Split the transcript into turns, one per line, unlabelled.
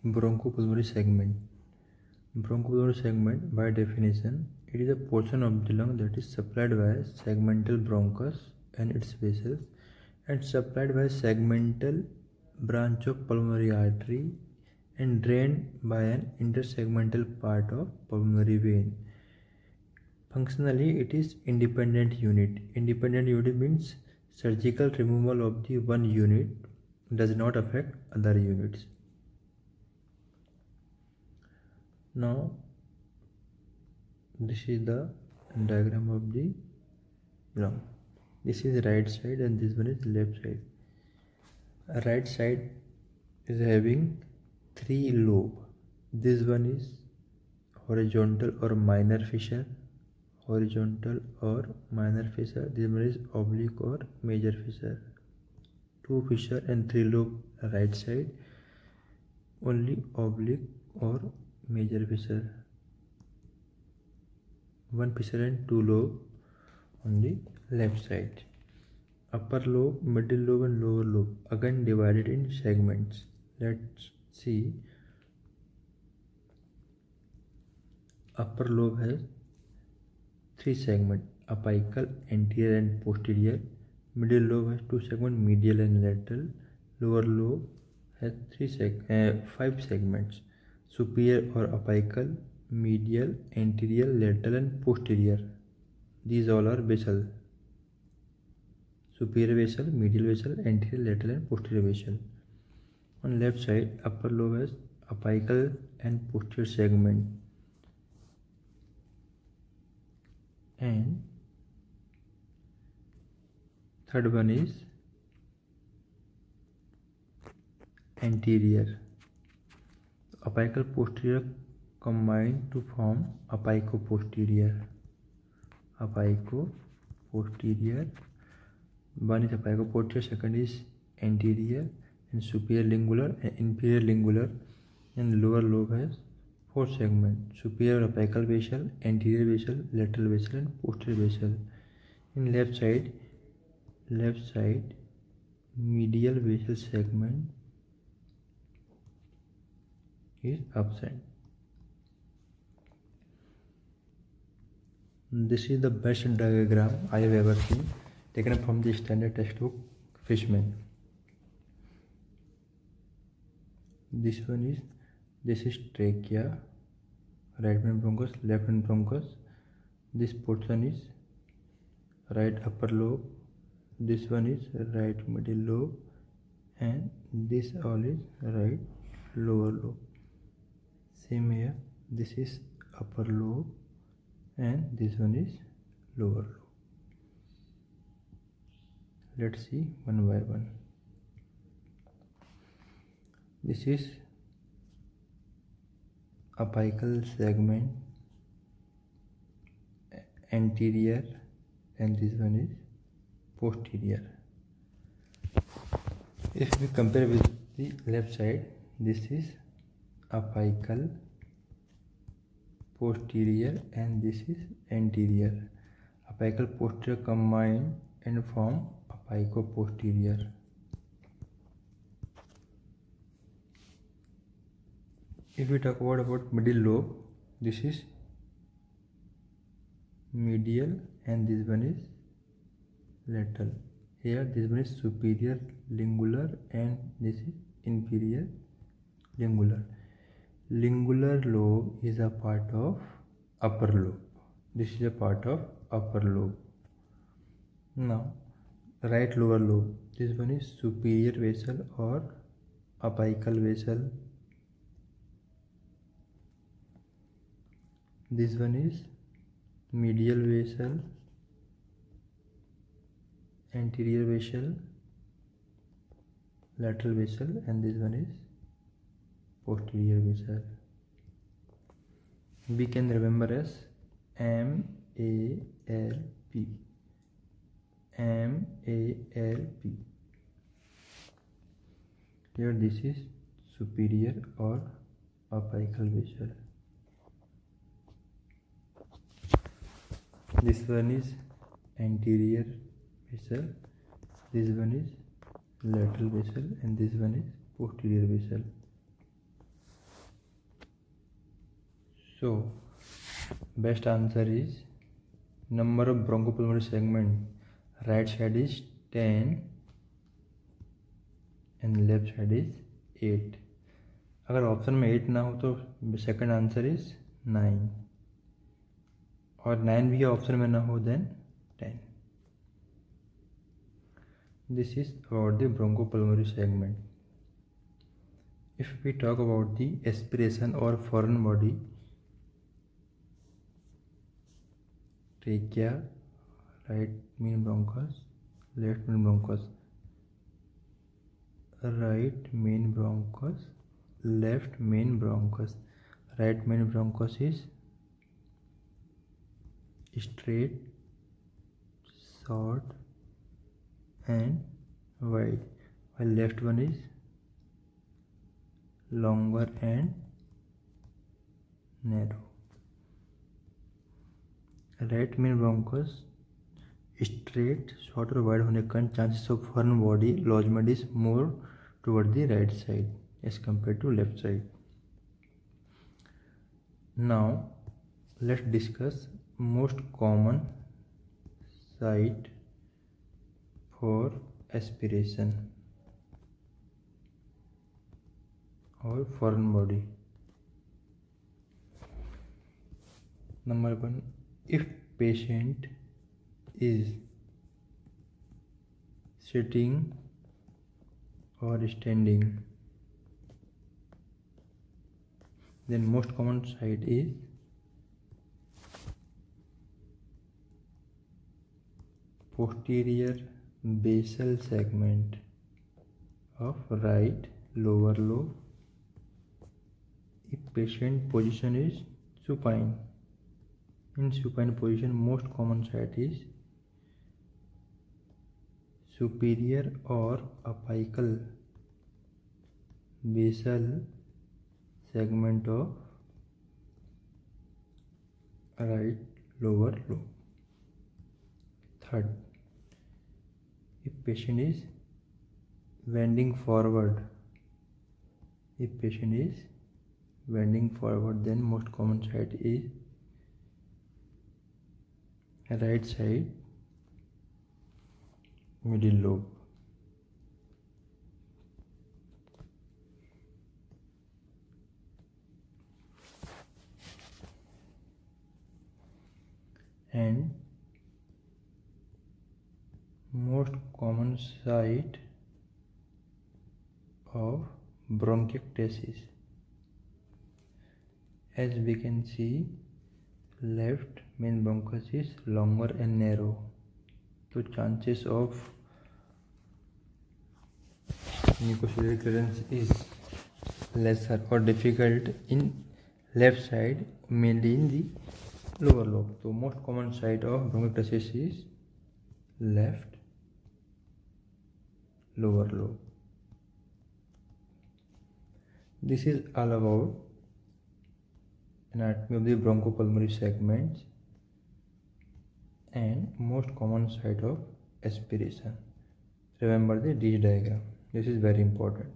Bronchopulmonary segment. Bronchopulmonary segment, by definition, it is a portion of the lung that is supplied by segmental bronchus and its vessels, and supplied by segmental branch of pulmonary artery and drained by an intersegmental part of pulmonary vein. Functionally, it is independent unit. Independent unit means surgical removal of the one unit does not affect other units. Now, this is the diagram of the lung. This is right side and this one is left side. Right side is having 3 lobes. This one is horizontal or minor fissure. Horizontal or minor fissure. This one is oblique or major fissure. 2 fissure and 3 lobe right side. Only oblique or major fissure. 1 fissure and 2 lobe on the left side. Upper lobe, middle lobe and lower lobe again divided in segments. Let's see. Upper lobe has 3 segments: apical, anterior and posterior. Middle lobe has 2 segments, medial and lateral. Lower lobe has 5 segments: superior or apical, medial, anterior, lateral and posterior. These all are vessels. Superior vessel, medial vessel, anterior, lateral and posterior vessel. On left side, upper lobe has apical and posterior segment, and third one is anterior. Apical posterior combine to form apico-posterior. Apico-posterior. One is apico-posterior, second is anterior, and superior lingular and inferior lingular, and lower lobe has 4 segments: superior apical vessel, anterior vessel, lateral vessel and posterior vessel. In left side medial vessel segment is absent. This is the best diagram I have ever seen, taken from the standard textbook Fishman. This is trachea, right main bronchus, left main bronchus. This portion is right upper lobe. This one is right middle lobe, and this all is right lower lobe. Same here, this is upper lobe and this one is lower lobe. Let's see one by one. This is apical segment, anterior, and this one is posterior. If we compare with the left side, this is apical, posterior, and this is anterior. Apical posterior combine and form apico-posterior. If we talk about middle lobe, this is medial and this one is lateral. Here this one is superior lingular and this is inferior lingular. Lingular lobe is a part of upper lobe. This is a part of upper lobe. Now, right lower lobe. This one is superior vessel or apical vessel. This one is medial vessel, anterior vessel, lateral vessel, and this one is posterior vessel. We can remember as MALP. MALP. Here this is superior or apical vessel. This one is anterior vessel, this one is lateral vessel, and this one is posterior vessel. So best answer is number of bronchopulmonary segment right side is 10 and left side is 8. अगर option में 8 ना हो तो second answer is 9 और 9 भी option में ना हो then 10. This is about the bronchopulmonary segment. If we talk about the aspiration or foreign body, trachea, right main bronchus, left main bronchus, right main bronchus, left main bronchus. Right main bronchus is straight, short and wide, while left one is longer and narrow. Right main bronchus straight, short और wide होने के कारण chances of foreign body lodgement is more toward the right side as compared to left side. Now let's discuss most common site for aspiration or foreign body. Number 1, if patient is sitting or standing, then most common site is posterior basal segment of right lower lobe. If patient position is supine, in supine position most common site is superior or apical basal segment of right lower lobe. Third, if patient is bending forward, then most common site is right side middle lobe. And most common site of bronchiectasis, as we can see, left main bronchus is longer and narrow, so chances of mucociliary clearance is lesser or difficult in left side, mainly in the lower lobe. So most common site of bronchiectasis is left lower lobe. This is all about anatomy of the bronchopulmonary segments and most common site of aspiration. Remember the Ditch diagram. This is very important.